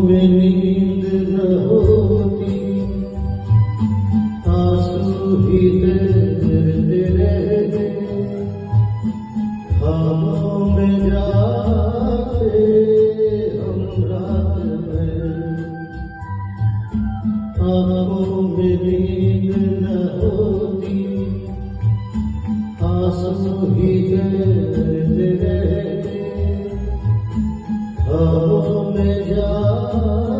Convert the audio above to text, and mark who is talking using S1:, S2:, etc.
S1: में नींद न होती, आंसू ही बहते रहते, खामों में जाते हम रात में, आंखों में नींद न होती, आंसू ही बहते रहते, खामों में जाते